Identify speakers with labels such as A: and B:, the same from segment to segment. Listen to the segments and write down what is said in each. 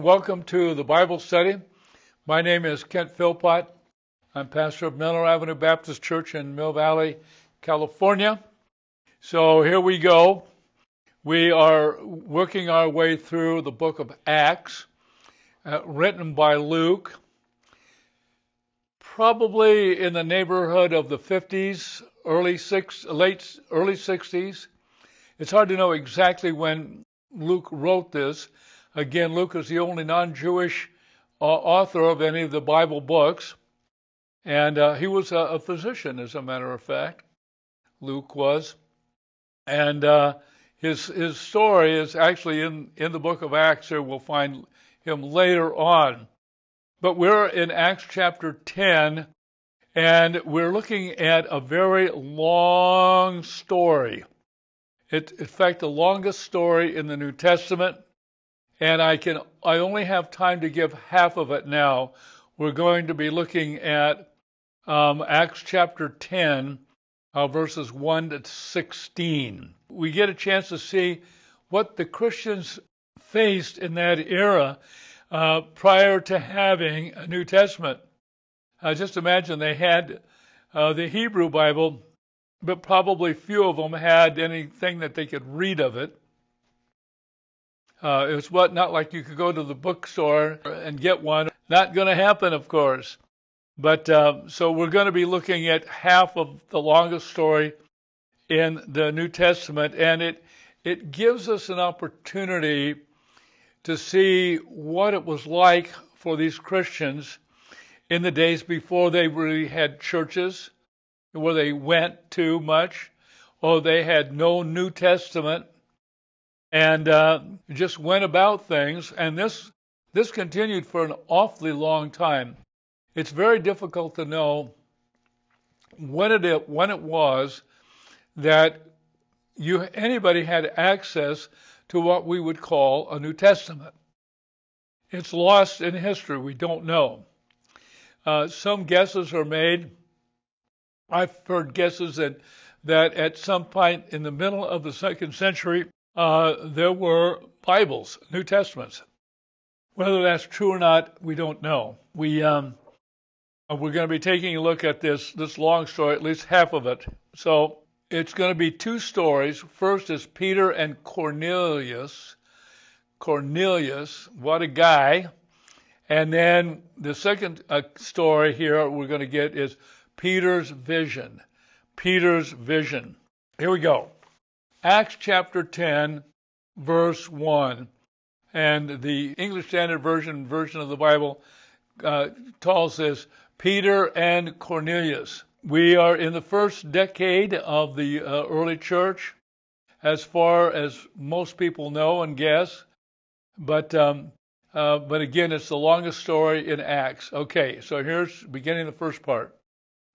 A: and welcome to the Bible study. My name is Kent Philpott. I'm pastor of Miller Avenue Baptist Church in Mill Valley, California. So here we go. We are working our way through the book of Acts, written by Luke, probably in the neighborhood of the 50s, early 60s. It's hard to know exactly when Luke wrote this. Again, Luke is the only non-Jewish author of any of the Bible books, and he was a physician, as a matter of fact. Luke was, and his story is actually in the book of Acts. Here we'll find him later on, but we're in Acts chapter 10, and we're looking at a very long story. It's, in fact, the longest story in the New Testament. And I only have time to give half of it now. We're going to be looking at Acts chapter 10, verses 1 to 16. We get a chance to see what the Christians faced in that era prior to having a New Testament. Just imagine they had the Hebrew Bible, but probably few of them had anything that they could read of it. It's not like you could go to the bookstore and get one. Not going to happen, of course. But so we're going to be looking at half of the longest story in the New Testament, and it gives us an opportunity to see what it was like for these Christians in the days before they really had churches, where they went to much, or they had no New Testament, and just went about things. And this continued for an awfully long time. It's very difficult to know when it was that anybody had access to what we would call a New Testament. It's lost in history. We don't know. Some guesses are made. I've heard guesses that at some point in the middle of the 2nd century, there were Bibles, New Testaments. Whether that's true or not, we don't know. We're going to be taking a look at this long story, at least half of it. So it's going to be two stories. First is Peter and Cornelius. Cornelius, what a guy. And then the second story here we're going to get is Peter's vision. Peter's vision. Here we go. Acts chapter 10, verse 1. And the English Standard Version of the Bible calls this Peter and Cornelius. We are in the first decade of the early church, as far as most people know and guess. But again, it's the longest story in Acts. Okay, so here's beginning the first part.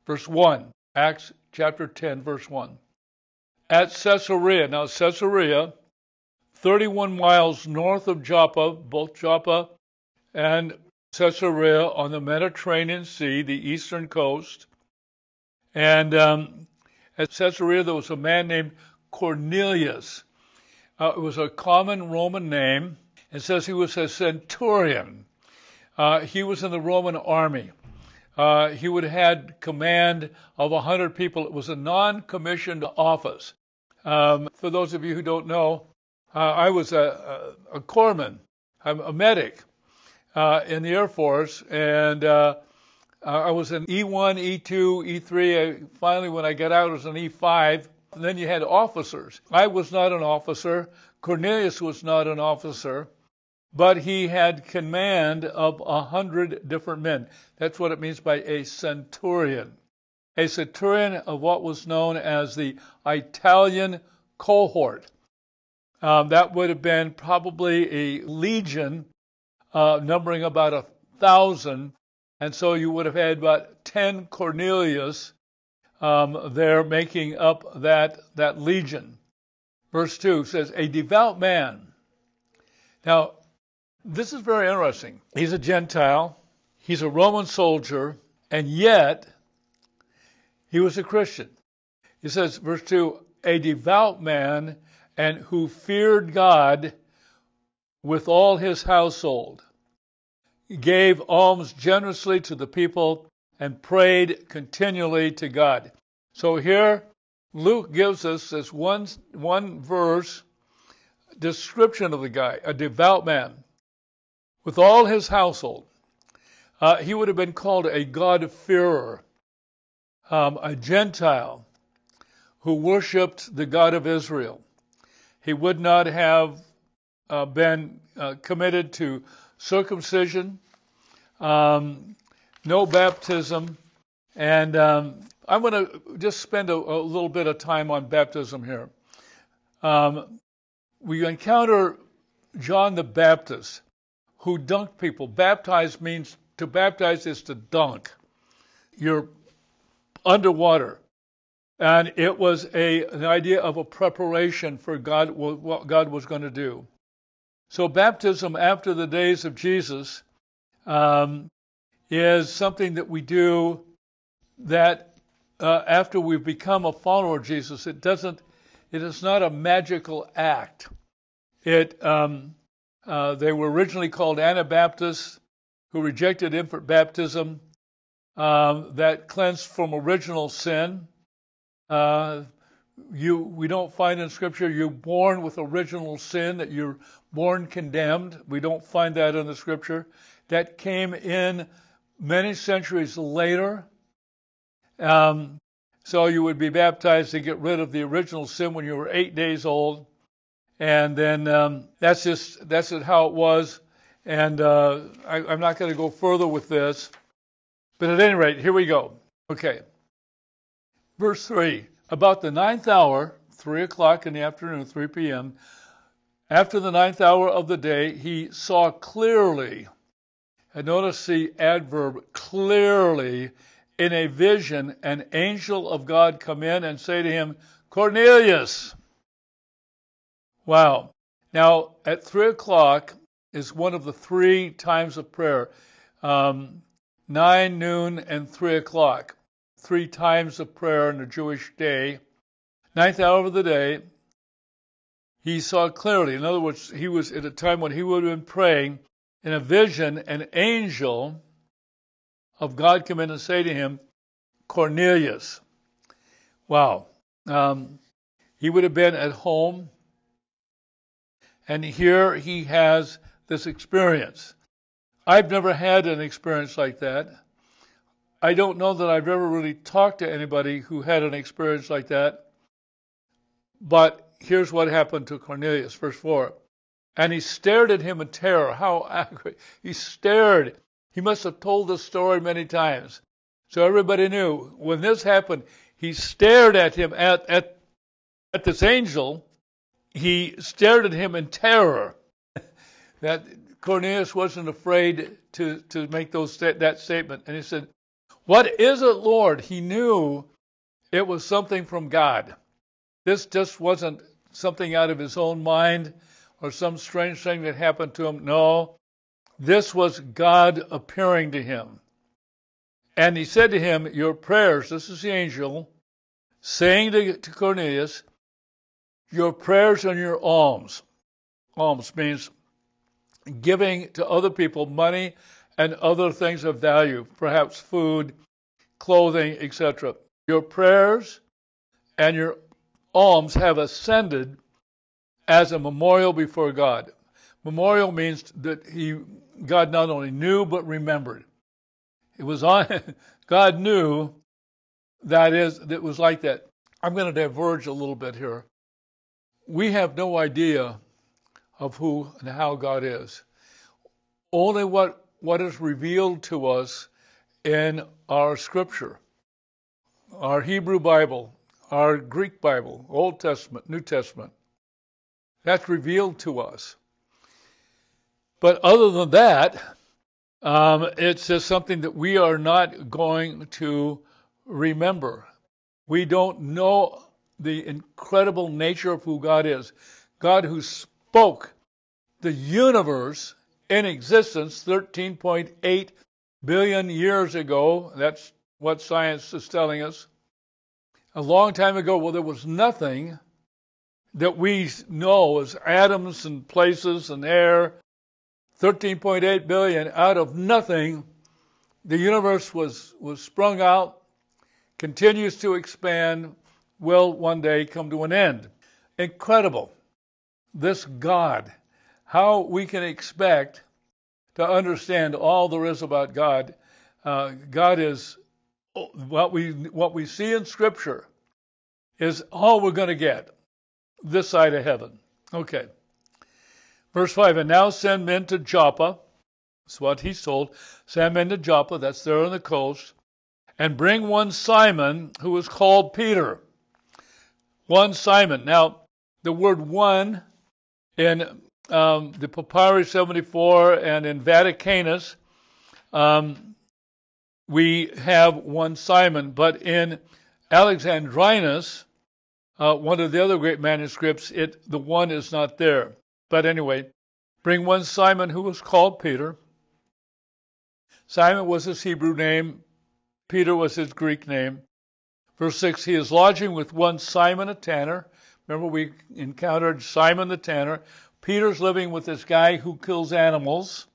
A: Verse 1, Acts chapter 10, verse 1. At Caesarea. Now, Caesarea, 31 miles north of Joppa, both Joppa and Caesarea on the Mediterranean Sea, the eastern coast. And at Caesarea, there was a man named Cornelius. It was a common Roman name. It says he was a centurion. He was in the Roman army. He would have had command of 100 people. It was a non-commissioned office. For those of you who don't know, I was a corpsman. I'm a medic in the Air Force, and I was an E1, E2, E3. Finally, when I got out, I was an E5. And then you had officers. I was not an officer. Cornelius was not an officer. But he had command of 100 different men. That's what it means by a centurion. A centurion of what was known as the Italian cohort. That would have been probably a legion numbering about 1,000. And so you would have had about 10 Cornelius there making up that legion. Verse 2 says, a devout man. Now, this is very interesting. He's a Gentile. He's a Roman soldier. And yet, he was a Christian. He says, verse 2, a devout man and who feared God with all his household. gave alms generously to the people, and prayed continually to God. So here, Luke gives us this one verse description of the guy, a devout man, with all his household. He would have been called a God-fearer, a Gentile who worshipped the God of Israel. He would not have been committed to circumcision, no baptism, and I'm going to just spend a little bit of time on baptism here. We encounter John the Baptist, who dunked people. To baptize is to dunk. You're underwater. And it was an idea of a preparation for God, what God was going to do. So baptism after the days of Jesus is something that we do that after we've become a follower of Jesus. It is not a magical act. They were originally called Anabaptists, who rejected infant baptism that cleansed from original sin. We don't find in Scripture you're born with original sin, that you're born condemned. We don't find that in the Scripture. That came in many centuries later. So you would be baptized to get rid of the original sin when you were 8 days old. And then that's just how it was. And I'm not going to go further with this. But at any rate, here we go. Okay. Verse 3. About the 9th hour, 3 o'clock in the afternoon, 3 p.m., after the 9th hour of the day, he saw clearly, and notice the adverb, clearly, in a vision, an angel of God come in and say to him, Cornelius. Wow. Now, at 3 o'clock is one of the 3 times of prayer, 9, noon, and 3 o'clock. 3 times of prayer in the Jewish day. 9th hour of the day, he saw clearly. In other words, he was at a time when he would have been praying. In a vision, an angel of God come in and say to him, Cornelius. Wow. He would have been at home, and here he has this experience. I've never had an experience like that. I don't know that I've ever really talked to anybody who had an experience like that. But here's what happened to Cornelius, verse 4. And he stared at him in terror. How accurate. He stared. He must have told this story many times. So everybody knew. When this happened, he stared at him, at this angel. He stared at him in terror. That Cornelius wasn't afraid to make that statement. And he said, What is it, Lord? He knew it was something from God. This just wasn't something out of his own mind or some strange thing that happened to him. No, this was God appearing to him. And he said to him, Your prayers, this is the angel, saying to Cornelius, your prayers and your alms. Alms means giving to other people money and other things of value, perhaps food, clothing, etc. Your prayers and your alms have ascended as a memorial before God. Memorial means that God not only knew but remembered. It was on God knew that it was like that. I'm going to diverge a little bit here. We have no idea of who and how God is. Only what is revealed to us in our Scripture, our Hebrew Bible, our Greek Bible, Old Testament, New Testament. That's revealed to us. But other than that, it's just something that we are not going to remember. We don't know the incredible nature of who God is. God who spoke the universe in existence 13.8 billion years ago. That's what science is telling us. A long time ago, well, there was nothing that we know as atoms and places and air 13.8 billion, out of nothing, the universe was sprung out, continues to expand, will one day come to an end. Incredible. This God, how we can expect to understand all there is about God. God is what we see in Scripture is all we're going to get this side of heaven. Okay. Verse 5, and now send men to Joppa. That's what he's told. Send men to Joppa, that's there on the coast, and bring one Simon who is called Peter. One Simon. Now, the word one in the Papyrus 74 and in Vaticanus, we have one Simon, but in Alexandrinus, one of the other great manuscripts, the one is not there. But anyway, bring one Simon who was called Peter. Simon was his Hebrew name. Peter was his Greek name. Verse 6, he is lodging with one Simon a tanner. Remember we encountered Simon the tanner. Peter's living with this guy who kills animals.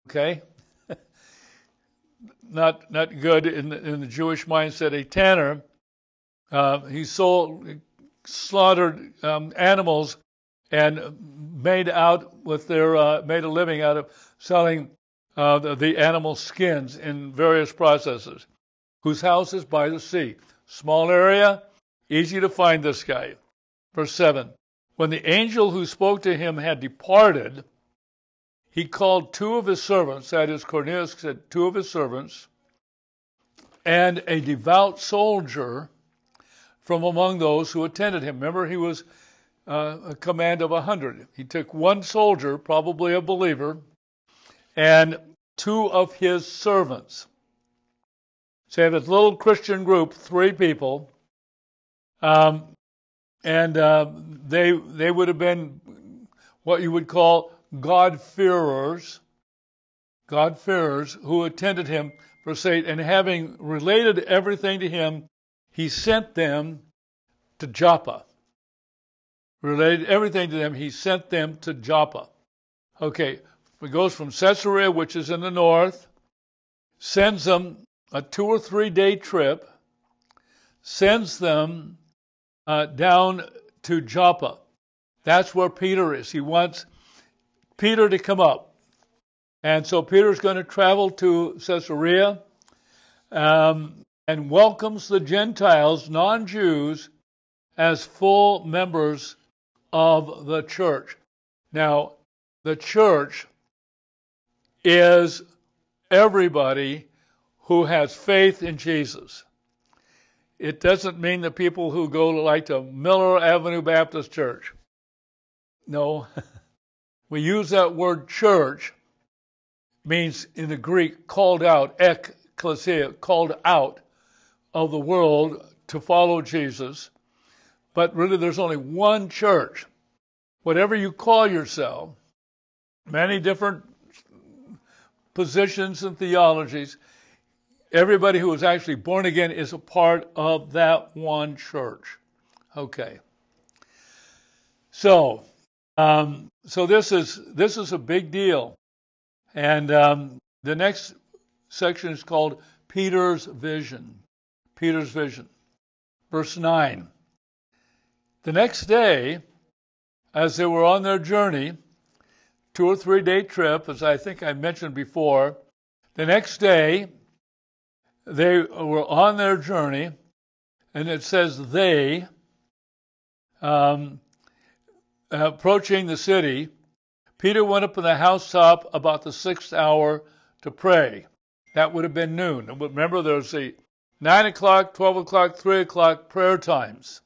A: Okay? Not good in the Jewish mindset. A tanner, he slaughtered animals and made a living out of selling the animal skins in various processes. Whose house is by the sea. Small area, easy to find this guy. Verse 7, when the angel who spoke to him had departed, he called two of his servants, that is, Cornelius said two of his servants, and a devout soldier from among those who attended him. Remember, he was a command of 100. He took one soldier, probably a believer, and two of his servants. So you have this little Christian group, 3 people, and they would have been what you would call God-fearers who attended him, verse 8, and having related everything to him, he sent them to Joppa. Related everything to them, he sent them to Joppa. Okay, it goes from Caesarea, which is in the north, sends them a 2 or 3 day trip, sends them down to Joppa. That's where Peter is. He wants Peter to come up. And so Peter's going to travel to Caesarea and welcomes the Gentiles, non-Jews, as full members of the church. Now, the church is everybody who has faith in Jesus. It doesn't mean the people who go to Miller Avenue Baptist Church. No. We use that word church, means in the Greek called out, ekklesia, called out of the world to follow Jesus. But really there's only one church. Whatever you call yourself, many different positions and theologies, everybody who is actually born again is a part of that one church. Okay. So this is a big deal. And the next section is called Peter's vision. Peter's vision. Verse 9. The next day, as they were on their journey, 2 or 3 day trip, as I think I mentioned before, the next day, they were on their journey, and it says they, approaching the city, Peter went up in the housetop about the 6th hour to pray. That would have been noon. And remember, there's the 9 o'clock, 12 o'clock, 3 o'clock prayer times.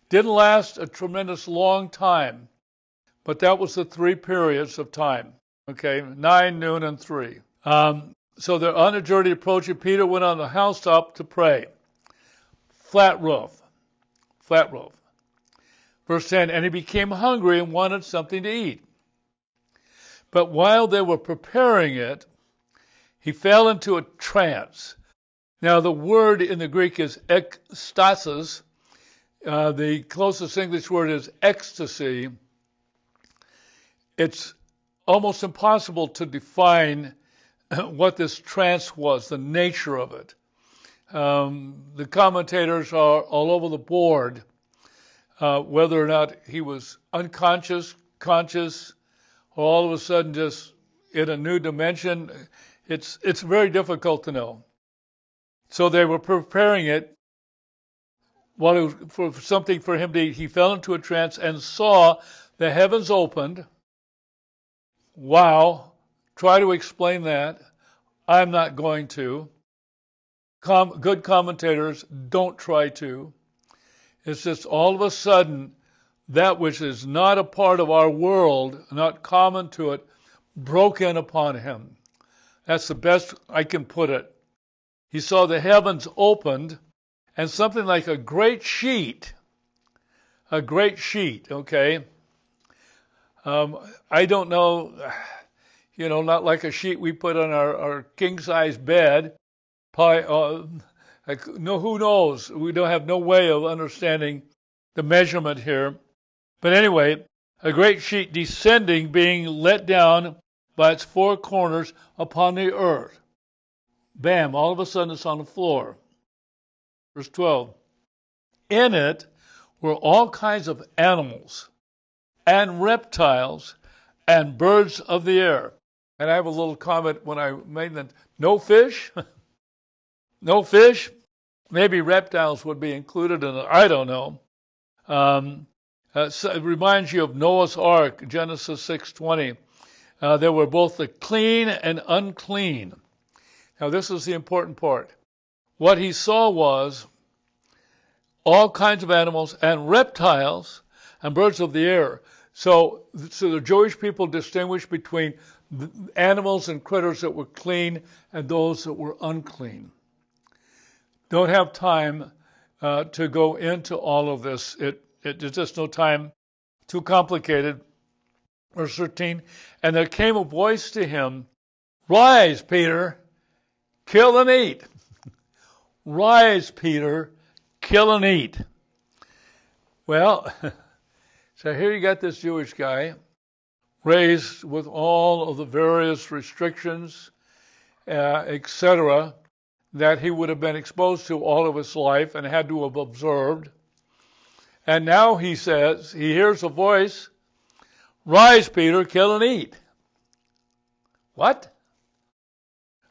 A: Didn't last a tremendous long time, but that was the 3 periods of time. Okay, 9, noon, and 3. So they're on a journey approaching. Peter went on the housetop to pray. Flat roof. Verse 10, and he became hungry and wanted something to eat. But while they were preparing it, he fell into a trance. Now the word in the Greek is ekstasis. The closest English word is ecstasy. It's almost impossible to define what this trance was, the nature of it. The commentators are all over the board, whether or not he was unconscious, conscious, or all of a sudden just in a new dimension. It's very difficult to know. So they were preparing it for something for him to eat. He fell into a trance and saw the heavens opened. Wow. Try to explain that. I'm not going to. Good commentators don't try to. It's just all of a sudden that which is not a part of our world, not common to it, broke in upon him. That's the best I can put it. He saw the heavens opened and something like a great sheet, okay? I don't know, not like a sheet we put on our king-size bed. Probably, no, who knows? We don't have no way of understanding the measurement here. But anyway, a great sheet descending, being let down by its four corners upon the earth. Bam, all of a sudden it's on the floor. Verse 12. In it were all kinds of animals and reptiles and birds of the air. And I have a little comment when I made that. No fish? No fish? Maybe reptiles would be included in it. I don't know. So it reminds you of Noah's Ark, Genesis 6:20. There were both the clean and unclean. Now this is the important part. What he saw was all kinds of animals and reptiles and birds of the air. So the Jewish people distinguished between the animals and critters that were clean and those that were unclean. Don't have time to go into all of this. There's just no time. Too complicated. Verse 13. And there came a voice to him, Rise, Peter, kill and eat. Rise, Peter, kill and eat. Well, so here you got this Jewish guy raised with all of the various restrictions, etc., that he would have been exposed to all of his life and had to have observed. And now he says, he hears a voice, Rise, Peter, kill and eat. What?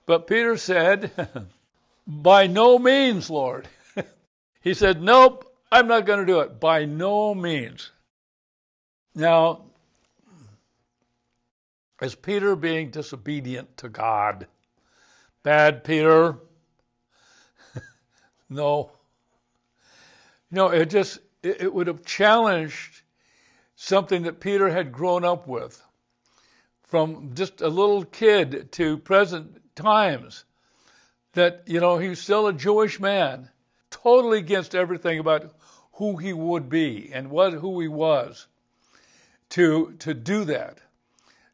A: But Peter said, By no means, Lord. He said, Nope, I'm not going to do it. By no means. Now, is Peter being disobedient to God? Bad Peter? No. It would have challenged something that Peter had grown up with from just a little kid to present times, that, he was still a Jewish man, totally against everything about who he would be and who he was. To do that,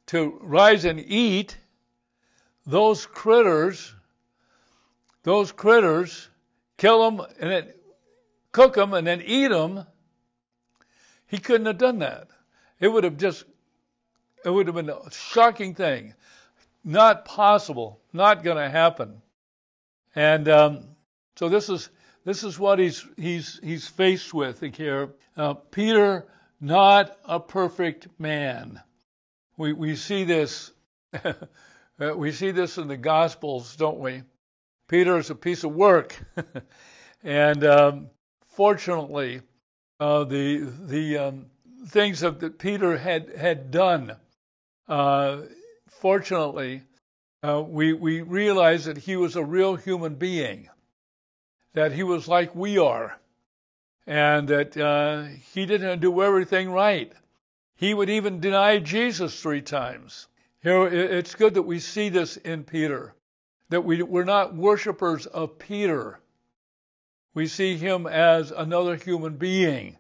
A: to rise and eat those critters, kill them and then cook them and then eat them. He couldn't have done that. It would have been a shocking thing. Not possible. Not going to happen. And so this is what he's faced with here. Peter, not a perfect man. We see this. We see this in the Gospels, don't we? Peter is a piece of work, and fortunately, the things that Peter had done. Fortunately, we realize that he was a real human being, that he was like we are, and that he didn't do everything right. He would even deny Jesus 3 times. Here, it's good that we see this in Peter, that we're not worshipers of Peter. We see him as another human being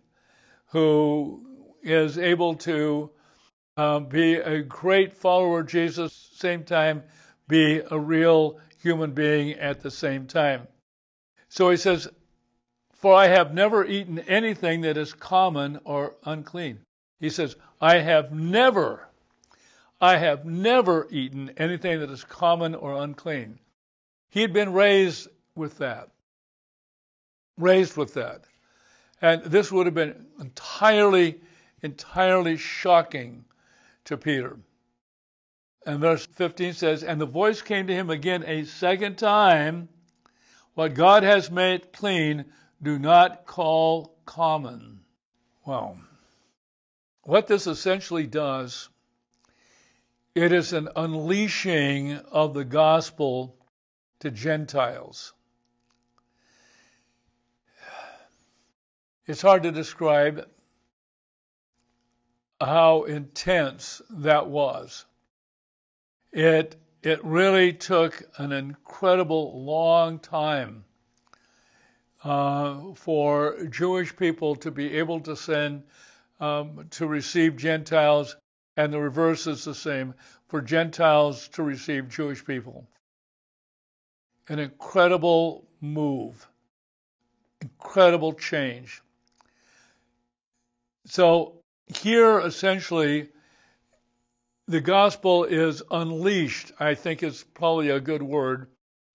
A: who is able to be a great follower of Jesus, same time be a real human being at the same time. So he says, For I have never eaten anything that is common or unclean. He says, I have never I have never eaten anything that is common or unclean. He had been raised with that. And this would have been entirely shocking to Peter. And verse 15 says, and the voice came to him again a second time, what God has made clean, do not call common. Well, what this essentially does, it is an unleashing of the gospel to Gentiles. It's hard to describe how intense that was. It really took an incredible long time for Jewish people to be able to send to receive Gentiles, and the reverse is the same, for Gentiles to receive Jewish people. An incredible move, incredible change. So here essentially the gospel is unleashed, I think is probably a good word.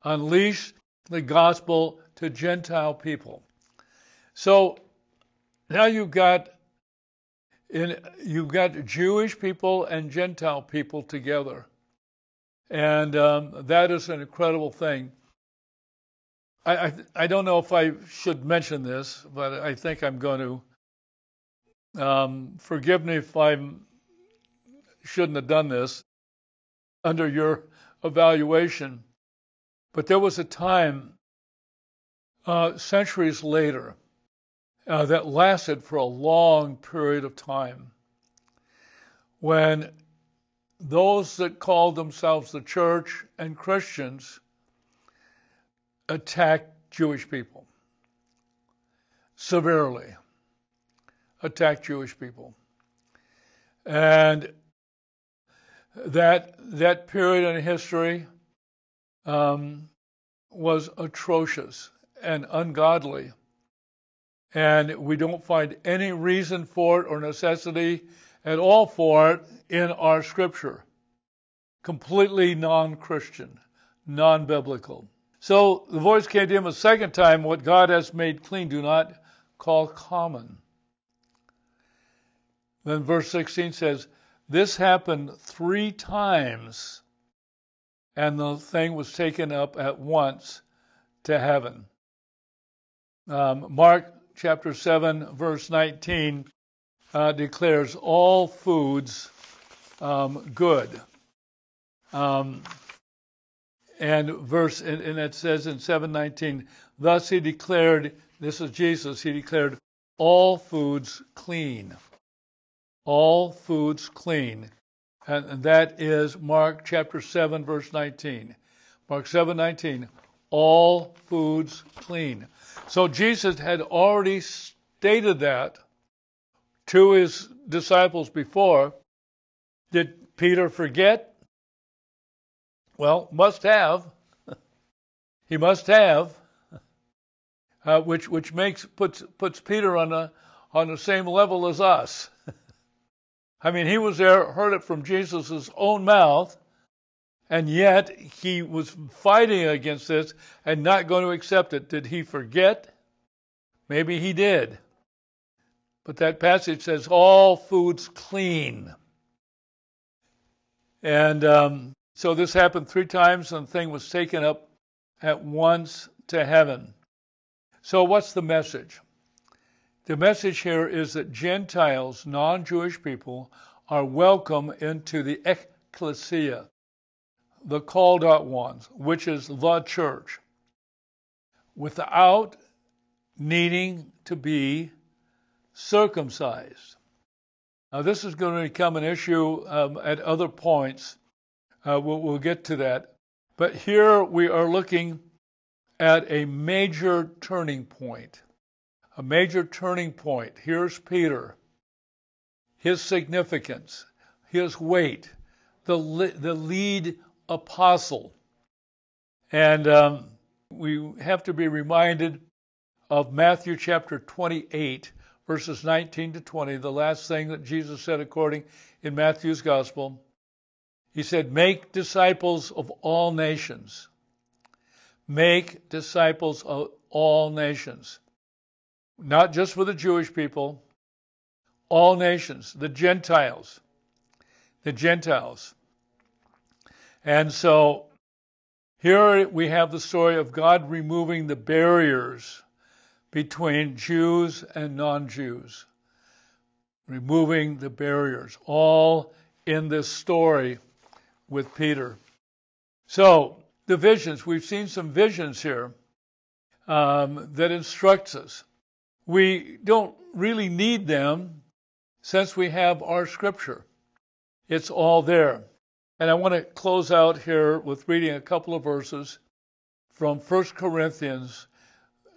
A: Unleash the gospel to Gentile people. So now you've got Jewish people and Gentile people together. And that is an incredible thing. I don't know if I should mention this, but I think I'm going to. Forgive me if I shouldn't have done this under your evaluation. But there was a time, centuries later, that lasted for a long period of time, when those that called themselves the church and Christians attacked Jewish people severely. Attacked Jewish people. And that period in history was atrocious and ungodly. And we don't find any reason for it or necessity at all for it in our scripture. Completely non-Christian, non-biblical. So the voice came to him a second time, what God has made clean, do not call common. Then verse 16 says, this happened 3 times, and the thing was taken up at once to heaven. Mark chapter 7, verse 19 declares all foods good. And it says in 7:19, thus he declared, this is Jesus, he declared all foods clean. All foods clean. And that is Mark chapter 7, verse 19. Mark 7:19, all foods clean. So Jesus had already stated that to his disciples before. Did Peter forget? Well, must have. He must have. Which puts Peter on the same level as us. I mean, he was there, heard it from Jesus' own mouth, and yet he was fighting against this and not going to accept it. Did he forget? Maybe he did. But that passage says, all foods clean. And so this happened 3 times, and the thing was taken up at once to heaven. So what's the message? The message here is that Gentiles, non-Jewish people, are welcome into the ecclesia, the called out ones, which is the church, without needing to be circumcised. Now, this is going to become an issue at other points. We'll get to that. But here we are looking at a major turning point. A major turning point. Here's Peter. His significance, his weight, the lead apostle. And we have to be reminded of Matthew chapter 28, verses 19 to 20, the last thing that Jesus said according in Matthew's gospel. He said, make disciples of all nations. Make disciples of all nations. Not just for the Jewish people, all nations, the Gentiles. The Gentiles. And so here we have the story of God removing the barriers between Jews and non-Jews. Removing the barriers, all in this story with Peter. So, the visions, we've seen some visions here that instructs us. We don't really need them since we have our scripture. It's all there. And I want to close out here with reading a couple of verses from 1 Corinthians,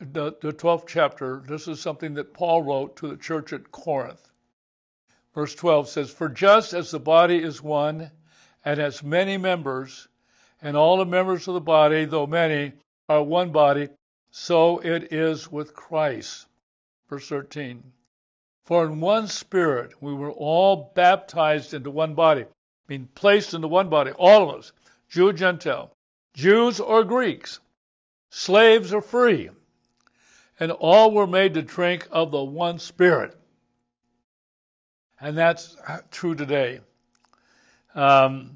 A: the 12th chapter. This is something that Paul wrote to the church at Corinth. Verse 12 says, for just as the body is one and has many members, and all the members of the body, though many, are one body, so it is with Christ. Verse 13. For in one Spirit we were all baptized into one body, being placed into one body, all of us, Jew, Gentile, Jews or Greeks, slaves or free, and all were made to drink of the one Spirit. And that's true today. Though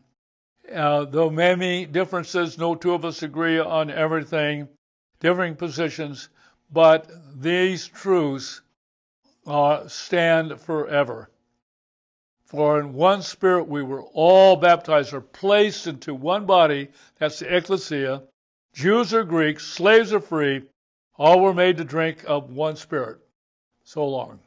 A: many differences, no two of us agree on everything, differing positions, but these truths stand forever. For in one Spirit we were all baptized or placed into one body, that's the ecclesia, Jews or Greeks, slaves or free, all were made to drink of one Spirit. So long.